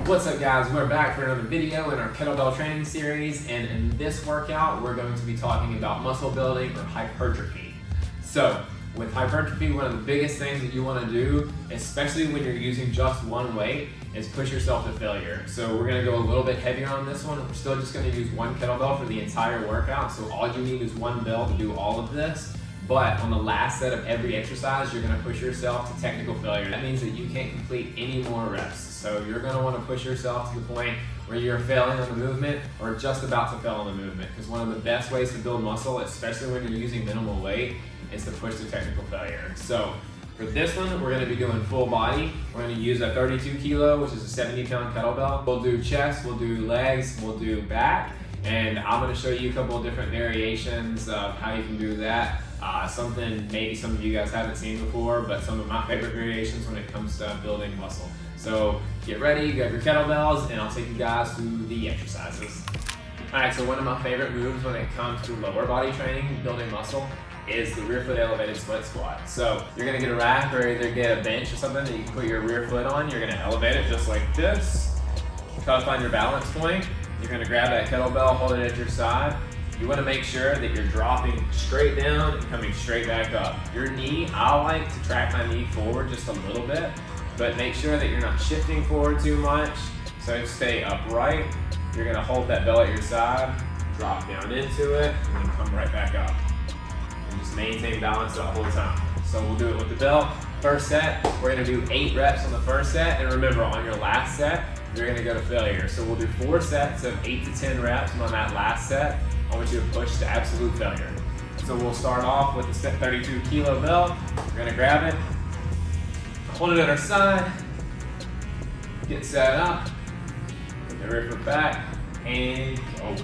What's up guys, we're back for another video in our kettlebell training series, and in this workout we're going to be talking about muscle building or hypertrophy. So with hypertrophy, one of the biggest things that you want to do, especially when you're using just one weight, is push yourself to failure. So we're going to go a little bit heavier on this one. We're still just going to use one kettlebell for the entire workout, so all you need is one bell to do all of this. But on the last set of every exercise, you're going to push yourself to technical failure. That means that you can't complete any more reps. So you're going to want to push yourself to the point where you're failing on the movement or just about to fail on the movement. Because one of the best ways to build muscle, especially when you're using minimal weight, is to push to technical failure. So for this one, we're going to be doing full body. We're going to use a 32 kilo, which is a 70-pound kettlebell. We'll do chest, we'll do legs, we'll do back. And I'm going to show you a couple of different variations of how you can do that. Something maybe some of you guys haven't seen before, but some of my favorite variations when it comes to building muscle. So get ready, grab your kettlebells, and I'll take you guys through the exercises. Alright, so one of my favorite moves when it comes to lower body training, building muscle, is the rear foot elevated split squat. So you're going to get a rack or either get a bench or something that you can put your rear foot on. You're going to elevate it just like this. Try to find your balance point. You're going to grab that kettlebell, hold it at your side. You want to make sure that you're dropping straight down and coming straight back up. Your knee, I like to track my knee forward just a little bit, but make sure that you're not shifting forward too much. So stay upright. You're going to hold that bell at your side, drop down into it, and then come right back up. And just maintain balance the whole time. So we'll do it with the bell. First set, we're going to do 8 reps on the first set, and remember on your last set, you're going to go to failure. So we'll do 4 sets of 8 to 10 reps, and on that last set, I want you to push to absolute failure. So we'll start off with the 32 kilo bell. We're going to grab it, hold it at our side, get set up, put the rear foot back, and go.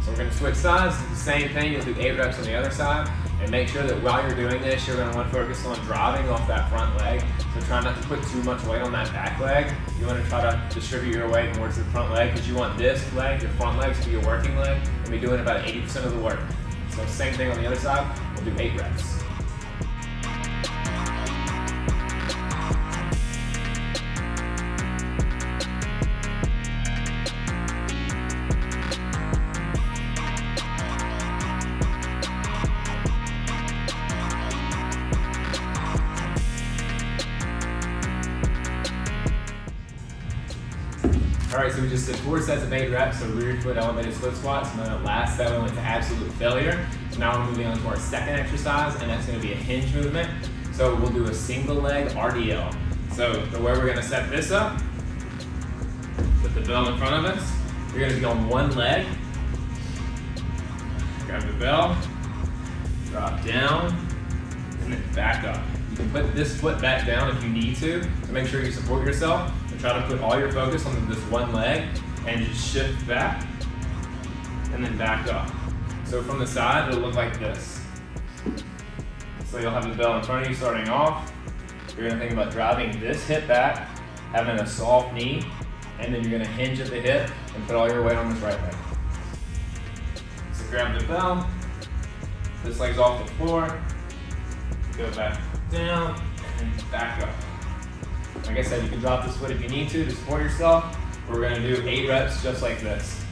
We're going to switch sides, do the same thing. You'll do 8 reps on the other side, and make sure that while you're doing this, you're going to want to focus on driving off that front leg. So try not to put too much weight on that back leg. You want to try to distribute your weight more to the front leg because you want this leg, your front leg, to be your working leg and be doing about 80% of the work. So same thing on the other side, we'll do 8 reps. Alright, so we just did 4 sets of 8 reps of rear foot elevated split squats, and then the last 7 went to absolute failure. So now we're moving on to our second exercise, and that's going to be a hinge movement. So we'll do a single leg RDL. So the way we're going to set this up, put the bell in front of us, you're going to be on one leg, grab the bell, drop down, and then back up. You can put this foot back down if you need to make sure you support yourself. And try to put all your focus on this one leg and just shift back and then back up. So from the side, it'll look like this. So you'll have the bell in front of you starting off. You're gonna think about driving this hip back, having a soft knee, and then you're gonna hinge at the hip and put all your weight on this right leg. So grab the bell, this leg's off the floor, go back down, and back up. Like I said, you can drop this foot if you need to support yourself. We're going to do 8 reps just like this.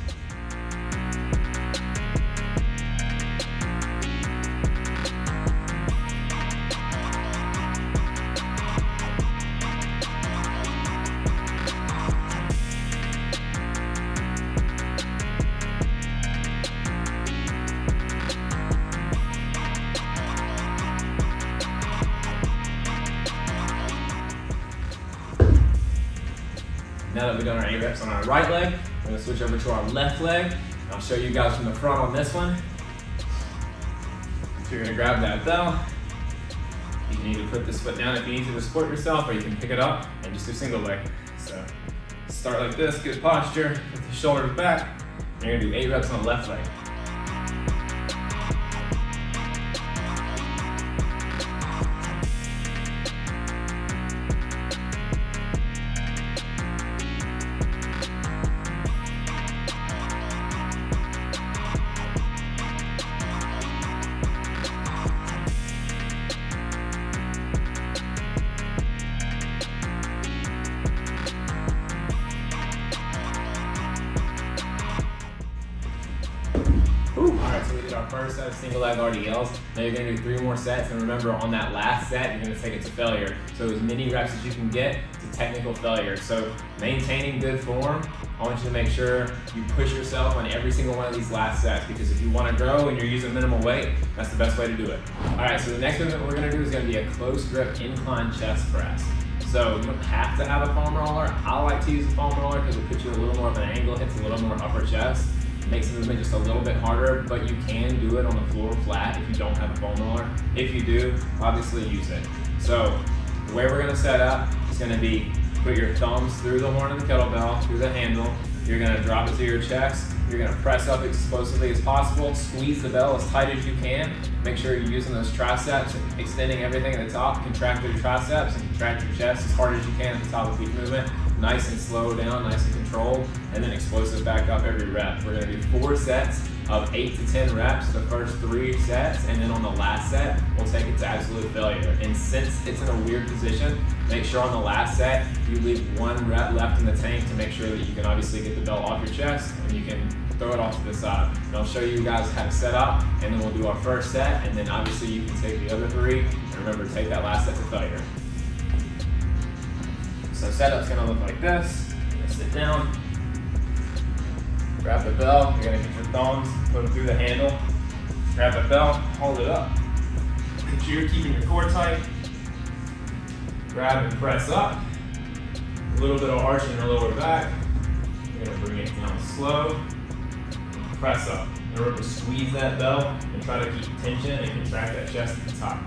Now that we've done our 8 reps on our right leg, we're going to switch over to our left leg. I'll show you guys from the front on this one. So you're going to grab that bell. You can either put this foot down if you need to support yourself, or you can pick it up and just do single leg. So start like this, good posture, with the shoulders back. And you're going to do 8 reps on the left leg. single leg RDLs. Now you're gonna do 3 more sets, and remember on that last set, you're gonna take it to failure. So as many reps as you can get to technical failure. So maintaining good form, I want you to make sure you push yourself on every single one of these last sets, because if you wanna grow and you're using minimal weight, that's the best way to do it. All right, so the next movement we're gonna do is gonna be a close grip incline chest press. So you don't have to have a foam roller. I like to use a foam roller because it puts you a little more of an angle, hits a little more upper chest. Makes the movement just a little bit harder, but you can do it on the floor flat if you don't have a foam roller. If you do, obviously use it. So the way we're gonna set up is gonna be put your thumbs through the horn of the kettlebell, through the handle. You're gonna drop it to your chest. You're gonna press up explosively as possible. Squeeze the bell as tight as you can. Make sure you're using those triceps, extending everything at the top. Contract your triceps and contract your chest as hard as you can at the top of each movement. Nice and slow down, nice and controlled, and then explosive back up every rep. We're gonna do 4 sets of 8 to 10 reps, the first 3 sets, and then on the last set, we'll take it to absolute failure. And since it's in a weird position, make sure on the last set, you leave 1 rep left in the tank to make sure that you can obviously get the belt off your chest and you can throw it off to the side. And I'll show you guys how to set up, and then we'll do our first set, and then obviously you can take the other 3, and remember, take that last set to failure. So setup's gonna look like this. You're gonna sit down, grab the bell, you're gonna get your thumbs, put them through the handle, grab the bell, hold it up. Make sure you're keeping your core tight. Grab and press up. A little bit of arch in the lower back. You're gonna bring it down slow. Press up. Remember to squeeze that bell and try to keep tension and contract that chest at the top.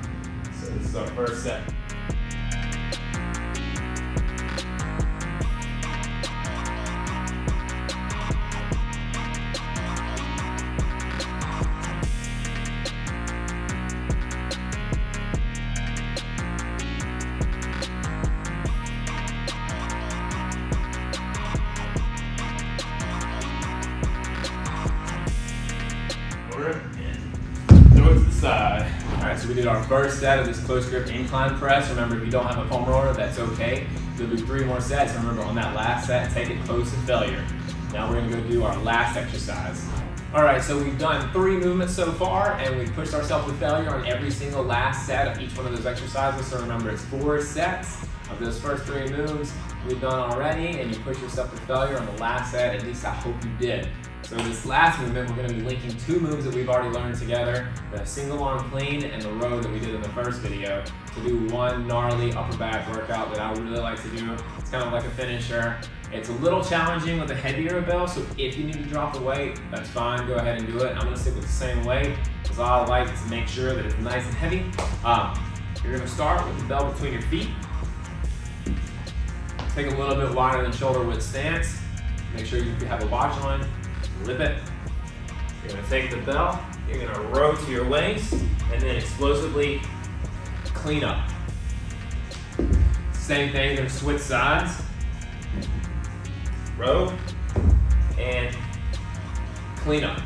So this is our first set. And throw it to the side. All right, so we did our first set of this close grip incline press. Remember, if you don't have a foam roller, that's okay. We'll do 3 more sets. Remember, on that last set, take it close to failure. Now we're gonna go do our last exercise. All right, so we've done 3 movements so far, and we've pushed ourselves to failure on every single last set of each one of those exercises. So remember, it's 4 sets of those first 3 moves we've done already, and you push yourself to failure on the last set. At least I hope you did. So this last movement, we're going to be linking 2 moves that we've already learned together, the single arm clean and the row that we did in the first video, to do one gnarly upper back workout that I would really like to do. It's kind of like a finisher. It's a little challenging with a heavier bell, so if you need to drop the weight, that's fine, go ahead and do it. I'm going to stick with the same weight, because I like to make sure that it's nice and heavy. You're going to start with the bell between your feet. Take a little bit wider than shoulder width stance. Make sure you have a watch on. Flip it. You're gonna take the bell, you're gonna row to your waist, and then explosively clean up. Same thing, you're gonna switch sides. Row, and clean up.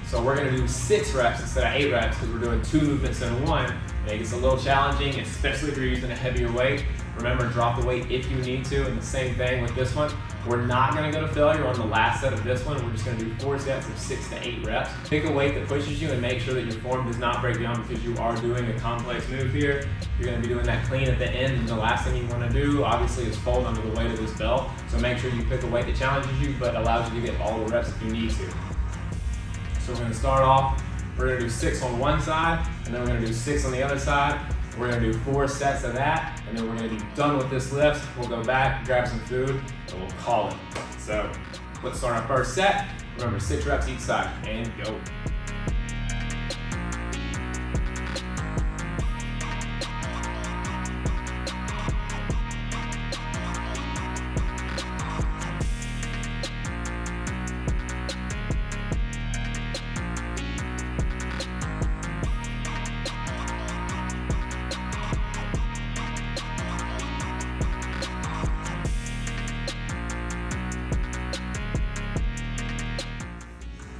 So we're gonna do 6 reps instead of 8 reps because we're doing 2 movements in one. It gets a little challenging, especially if you're using a heavier weight. Remember, drop the weight if you need to, and the same thing with this one. We're not gonna go to failure on the last set of this one. We're just gonna do 4 sets of 6 to 8 reps. Pick a weight that pushes you and make sure that your form does not break down because you are doing a complex move here. You're gonna be doing that clean at the end, and the last thing you wanna do, obviously, is fold under the weight of this bell. So make sure you pick a weight that challenges you, but allows you to get all the reps if you need to. So we're gonna start off, we're gonna do 6 on one side, and then we're gonna do 6 on the other side. We're gonna do 4 sets of that, and then we're gonna be done with this lift. We'll go back, grab some food, and we'll call it. So let's start our first set. Remember, 6 reps each side, and go.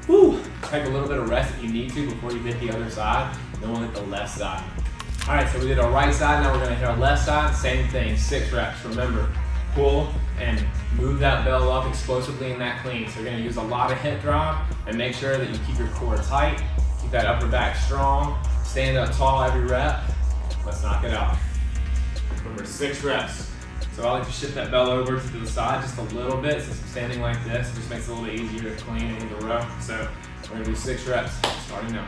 Whew. Take a little bit of rest if you need to before you hit the other side. Then we'll hit the left side. All right, so we did our right side. Now we're gonna hit our left side. Same thing, 6 reps. Remember, pull and move that bell up explosively in that clean. So you're gonna use a lot of hip drive and make sure that you keep your core tight, keep that upper back strong, stand up tall every rep. Let's knock it out. Remember, 6 reps. So I like to shift that bell over to the side just a little bit since I'm standing like this. It just makes it a little bit easier to clean in the row. So we're gonna do 6 reps starting now.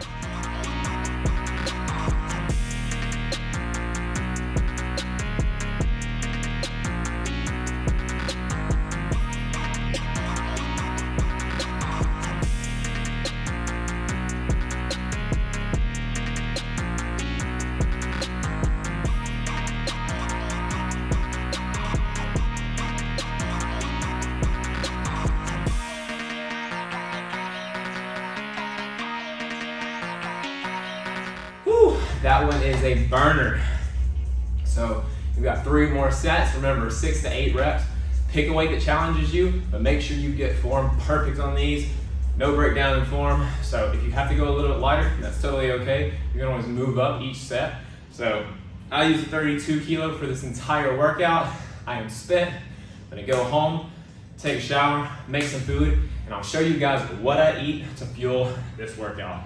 That one is a burner. So we've got 3 more sets. Remember, 6 to 8 reps. Pick a weight that challenges you, but make sure you get form perfect on these. No breakdown in form. So if you have to go a little bit lighter, that's totally okay. You can always move up each set. So I use a 32 kilo for this entire workout. I am spent. I'm gonna go home, take a shower, make some food, and I'll show you guys what I eat to fuel this workout.